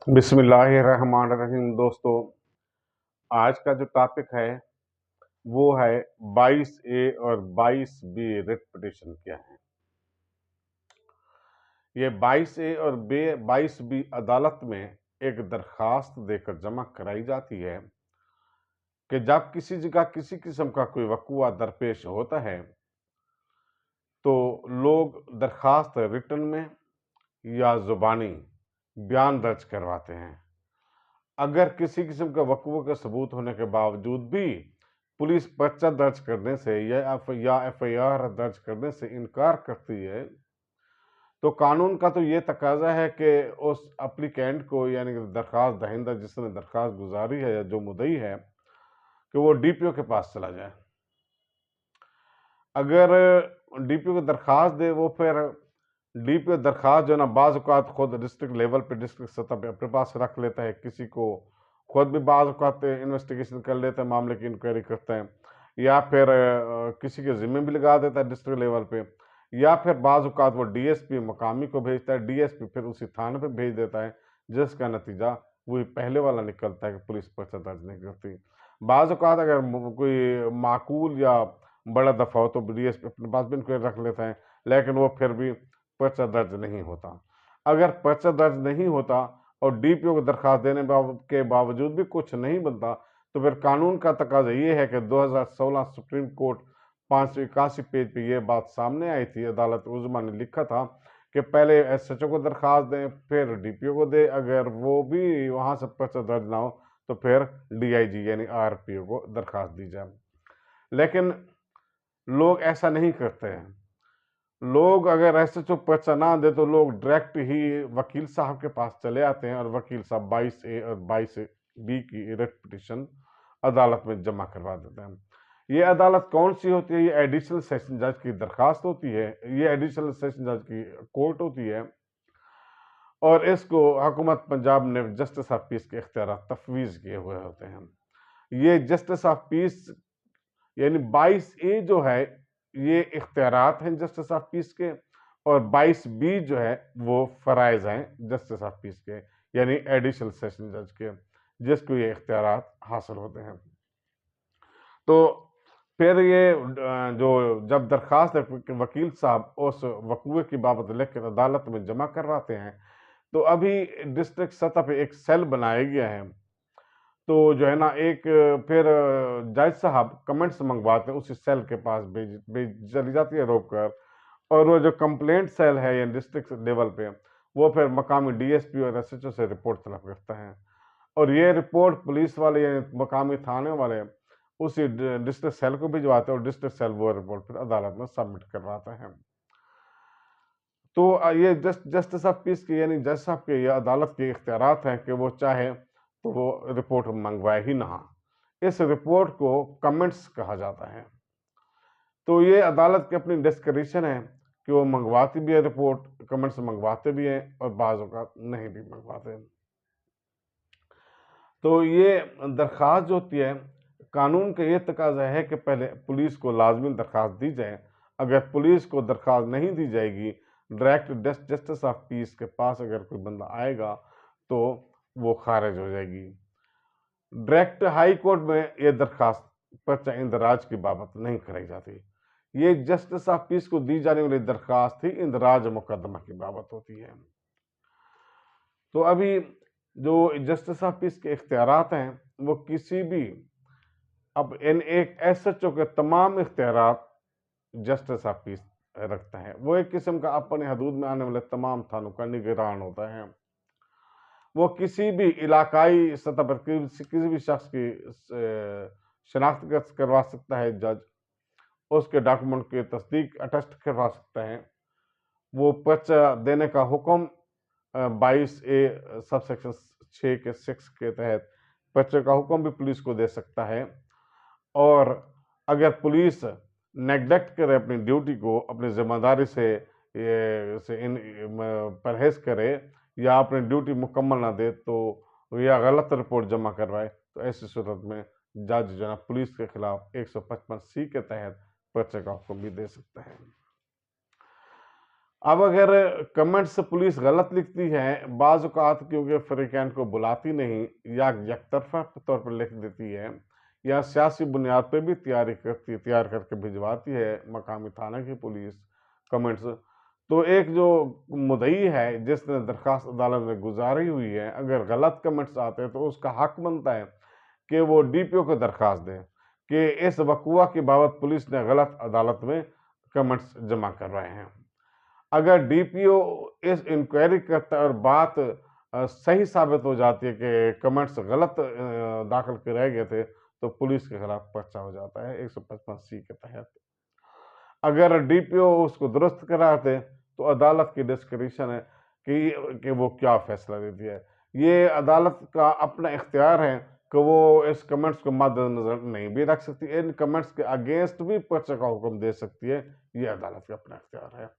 बिस्मिल्लाहिर्रहमानिर्रहीम। दोस्तों, आज का जो टॉपिक है वो है 22A और 22B रिट पिटीशन क्या है। ये 22A और 22B अदालत में एक दरखास्त देकर जमा कराई जाती है कि जब किसी जगह किसी किस्म का कोई वक़ुआ दरपेश होता है तो लोग दरखास्त रिटन में या ज़ुबानी बयान दर्ज करवाते हैं। अगर किसी किस्म का वक़ुआ का सबूत होने के बावजूद भी पुलिस पर्चा दर्ज करने से या एफआईआर दर्ज करने से इनकार करती है तो कानून का तो ये तकाजा है कि उस एप्लीकेंट को यानी कि दरखास्त दहिंदा जिसने दरखास्त गुजारी है या जो मुद्दई है कि वो डीपीओ के पास चला जाए। अगर डीपीओ को दरखास्त दे वो फिर डीपीओ दरखास्त जो ना बाज़ औक़ात खुद डिस्ट्रिक्ट लेवल पे डिस्ट्रिक्ट सतह पे अपने पास रख लेता है, किसी को खुद भी बाज़ औक़ात इन्वेस्टिगेशन कर लेता है, मामले की इंक्वायरी करता है, या फिर किसी के ज़िम्मे भी लगा देता है डिस्ट्रिक्ट लेवल पे, या फिर बाज़ औक़ात वो डीएसपी मकामी को भेजता है, डीएसपी फिर उसी थाने पे भेज देता है, जिसका नतीजा वही पहले वाला निकलता है कि पुलिस पर्चा दर्ज नहीं करती। बाज़ औक़ात अगर कोई माकूल या बड़ा दफ़ा हो तो डीएसपी अपने पास भी इंक्वायरी रख लेता है, लेकिन वो फिर भी पर्चा दर्ज नहीं होता। अगर पर्चा दर्ज नहीं होता और डीपीओ को दरखास्त देने के बावजूद भी कुछ नहीं बनता तो फिर कानून का तकाजा ये है कि 2016 सुप्रीम कोर्ट 581 पेज पे ये बात सामने आई थी। अदालत उज़्मा ने लिखा था कि पहले एसएचओ को दरखास्त दें, फिर डीपीओ को दे, अगर वो भी वहाँ से पर्चा दर्ज ना हो तो फिर डीआईजी यानी आरपीओ को दरखास्त दी जाए। लेकिन लोग ऐसा नहीं करते हैं। लोग अगर एसएचओ पर्चा ना दे तो लोग डायरेक्ट ही वकील साहब के पास चले आते हैं और वकील साहब 22A और 22B की रिट पिटीशन अदालत में जमा करवा देते हैं। ये अदालत कौन सी होती है? ये एडिशनल सेशन जज की दरखास्त होती है, ये एडिशनल सेशन जज की कोर्ट होती है और इसको हुकूमत पंजाब ने जस्टिस ऑफ पीस के इख्तियार तफवीज़ किए हुए होते हैं। ये जस्टिस ऑफ पीस यानी 22A जो है ये इख्तियारात हैं जस्टिस ऑफ पीस के, और 22B जो है वो फ़राइज़ हैं जस्टिस ऑफ पीस के यानी एडिशनल सेशन जज के, जिसको ये इख्तियारात हासिल होते हैं। तो फिर ये जो जब दरखास्त वकील साहब उस वक़ूए की बाबत लिखकर अदालत में जमा करवाते हैं तो अभी डिस्ट्रिक्ट सतह पे एक सेल बनाया गया है। तो जो है ना एक फिर जज साहब कमेंट्स मंगवाते हैं, उसी सेल के पास भेज चली जाती है रोक कर, और वो जो कंप्लेंट सेल है या डिस्ट्रिक्ट लेवल पे वो फिर मकामी डीएसपी और एसएचओ से रिपोर्ट तलब करता है और ये रिपोर्ट पुलिस वाले या मकामी थाने वाले उसी डिस्ट्रिक्ट सेल को भिजवाते हैं और डिस्ट्रिक्ट सेल वो रिपोर्ट फिर अदालत में सबमिट करवाता है। तो ये जस्टिस ऑफ पीस की यानी जज साहब के या अदालत के इख्तियारात हैं कि वो चाहे तो वो रिपोर्ट मंगवाए ही ना। इस रिपोर्ट को कमेंट्स कहा जाता है। तो ये अदालत की अपनी डिस्क्रिप्शन है कि वो मंगवाती भी है रिपोर्ट, कमेंट्स मंगवाते भी हैं और बाज़ औक़ात नहीं भी मंगवाते। तो ये दरख्वास्त जो होती है कानून का ये तकाजा है कि पहले पुलिस को लाजमी दरख्वास्त दी जाए। अगर पुलिस को दरख्वास्त नहीं दी जाएगी, डायरेक्ट जस्टिस ऑफ पीस के पास अगर कोई बंदा आएगा तो वो खारिज हो जाएगी। डायरेक्ट हाई कोर्ट में ये दरख्वास्त पर्चा इंदराज की बाबत नहीं कराई जाती। ये जस्टिस ऑफ पीस को दी जाने वाली दरख्वास्त ही इंदराज मुकदमा की बाबत होती है। तो अभी जो जस्टिस ऑफ पीस के इख्तियारात हैं वो किसी भी अब इन एक एसएचओ के तमाम इख्तियारात जस्टिस ऑफ पीस रखता है। वो एक किस्म का अपने हदूद में आने वाले तमाम थानों का निगरान होता है। वो किसी भी इलाकाई सतह पर किसी भी शख्स की शनाख्त करवा सकता है जज, उसके डॉक्यूमेंट की तस्दीक अटेस्ट करवा सकता है। वो पर्चा देने का हुक्म 22A सबसेक्शन 6 के 6 के तहत पर्चे का हुक्म भी पुलिस को दे सकता है। और अगर पुलिस नेग्लेक्ट करे अपनी ड्यूटी को, अपनी जिम्मेदारी से परहेज करे या अपनी ड्यूटी मुकम्मल ना दे तो या गलत रिपोर्ट जमा करवाए तो ऐसी सूरत में जज जो है पुलिस के खिलाफ 155C के तहत पर्चे का हुक्म भी दे सकता है। अब अगर कमेंट से पुलिस गलत लिखती है, बाज़ औक़ात क्योंकि फ्रीक्वेंट को बुलाती नहीं या यकतरफ़ा तौर पर लिख देती है या सियासी बुनियाद पे भी तैयार करके भिजवाती है मकामी थाना की पुलिस कमेंट्स, तो एक जो मुद्दई है जिसने दरख्वास्त अदालत में गुजारी हुई है, अगर गलत कमेंट्स आते हैं तो उसका हक बनता है कि वो डीपीओ को दरख्वास्त दें कि इस वक़ूआ की बाबत पुलिस ने गलत अदालत में कमेंट्स जमा करवाए हैं। अगर डीपीओ इस इंक्वायरी करता है और बात सही साबित हो जाती है कि कमेंट्स गलत दाखिल कराए गए थे, तो पुलिस के खिलाफ पर्चा हो जाता है 155C के तहत। अगर डीपीओ उसको दुरुस्त कराते तो अदालत की डिस्क्रिशन है कि वो क्या फैसला देती है। ये अदालत का अपना इख्तियार है कि वो इस कमेंट्स को मद्देनजर नहीं भी रख सकती, इन कमेंट्स के अगेंस्ट भी पर्चे का हुक्म दे सकती है, ये अदालत का अपना इख्तियार है।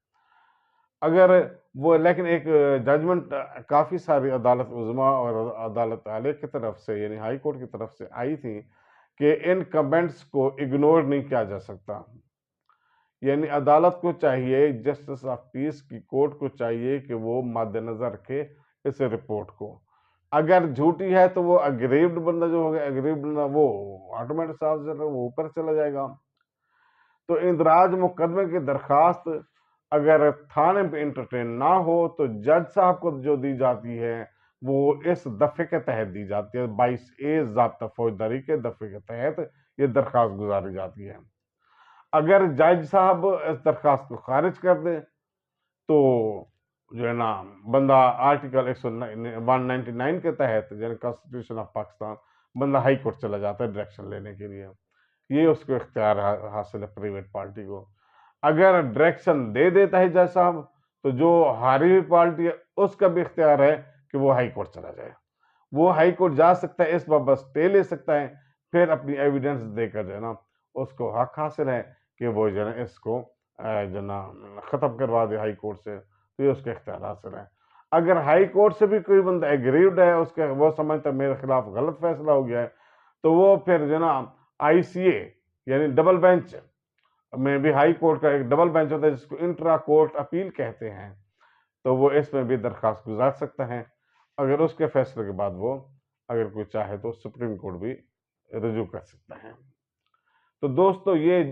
अगर वो लेकिन एक जजमेंट काफ़ी सारी अदालत उज़्मा और अदालत आलिया की तरफ से यानी हाई कोर्ट की तरफ से आई थी कि इन कमेंट्स को इग्नोर नहीं किया जा सकता। यानी अदालत को चाहिए, जस्टिस ऑफ पीस की कोर्ट को चाहिए कि वो मद्देनज़र रखे इस रिपोर्ट को। अगर झूठी है तो वो अग्रीव्ड बंदा जो होगा, अग्रीव्ड बंदा वो ऑटोमेटिक साहब वो ऊपर चला जाएगा। तो इंदराज मुकदमे की दरखास्त अगर थाने पे इंटरटेन ना हो तो जज साहब को जो दी जाती है वो इस दफ़े के तहत दी जाती है, 22A ज़ाब्ता फौजदारी के दफ़े के तहत ये दरखास्त गुजारी जाती है। अगर जज साहब इस दरखास्त को खारिज कर दे तो जो है ना बंदा आर्टिकल 199 के तहत यानी कॉन्स्टिट्यूशन ऑफ पाकिस्तान बंदा हाई कोर्ट चला जाता है डायरेक्शन लेने के लिए। ये उसको इख्तियार हासिल है प्राइवेट पार्टी को। अगर डायरेक्शन दे देता है जज साहब तो जो हारी हुई पार्टी है उसका भी इख्तियार है कि वो हाई कोर्ट चला जाए। वो हाई कोर्ट जा सकता है, इस बाबत स्टे ले सकता है, फिर अपनी एविडेंस देकर जो है ना उसको हक हासिल है कि वो जो है इसको जो ना ख़त्म करवा दे हाई कोर्ट से, तो ये उसके इख्तियार हासिल है। अगर हाई कोर्ट से भी कोई बंदा एग्रीव्ड है, उसके वो समझता है मेरे खिलाफ गलत फैसला हो गया है, तो वो फिर जो ना ICA यानी डबल बेंच में भी हाई कोर्ट का एक डबल बेंच होता है जिसको इंट्रा कोर्ट अपील कहते हैं, तो वो इसमें भी दरखास्त गुजार सकता है। अगर उसके फैसले के बाद वो अगर कोई चाहे तो सुप्रीम कोर्ट भी रजू कर सकता है। तो दोस्तों ये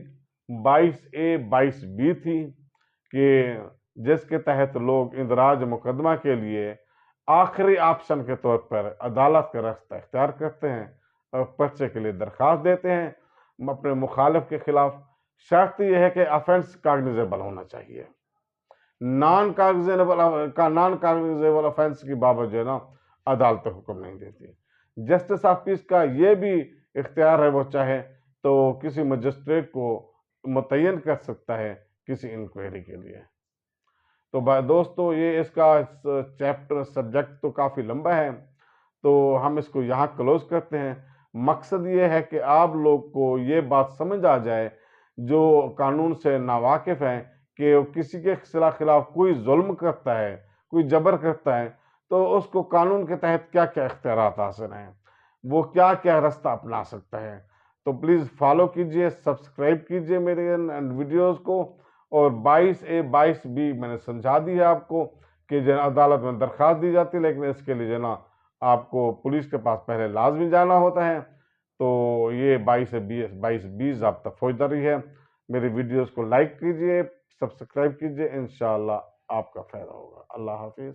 22A 22B थी कि जिसके तहत लोग इंदराज मुकदमा के लिए आखिरी ऑप्शन के तौर पर अदालत का रास्ता इख्तियार करते हैं और पर्चे के लिए दरखास्त देते हैं अपने मुखालिफ के खिलाफ। शर्त यह है कि ऑफेंस कागनिजेबल होना चाहिए। नॉन कागनिजेबल ऑफेंस की बाबत जो है ना अदालत हुक्म नहीं देती। जस्टिस ऑफ पीस का ये भी इख्तियार है, वो चाहे तो किसी मजिस्ट्रेट को मुतय्यन कर सकता है किसी इंक्वायरी के लिए। तो दोस्तों ये इसका चैप्टर सब्जेक्ट तो काफ़ी लंबा है, तो हम इसको यहाँ क्लोज करते हैं। मकसद ये है कि आप लोग को ये बात समझ आ जाए जो कानून से नावाकिफ़ हैं कि किसी के खिलाफ कोई जुल्म करता है, कोई जबर करता है, तो उसको कानून के तहत क्या क्या इख्तियारात हासिल हैं, वो क्या क्या रास्ता अपना सकता है। तो प्लीज़ फॉलो कीजिए, सब्सक्राइब कीजिए मेरे वीडियोज़ को। और 22A 22B मैंने समझा दी है आपको कि जो अदालत में दरख्वास्त दी जाती है, लेकिन इसके लिए जो ना आपको पुलिस के पास पहले लाजमी जाना होता है। तो ये 22B ज़ाब्ता फौजदारी है। मेरे वीडियोस को लाइक कीजिए, सब्सक्राइब कीजिए, इंशाअल्लाह आपका फ़ायदा होगा। अल्लाह हाफिज़।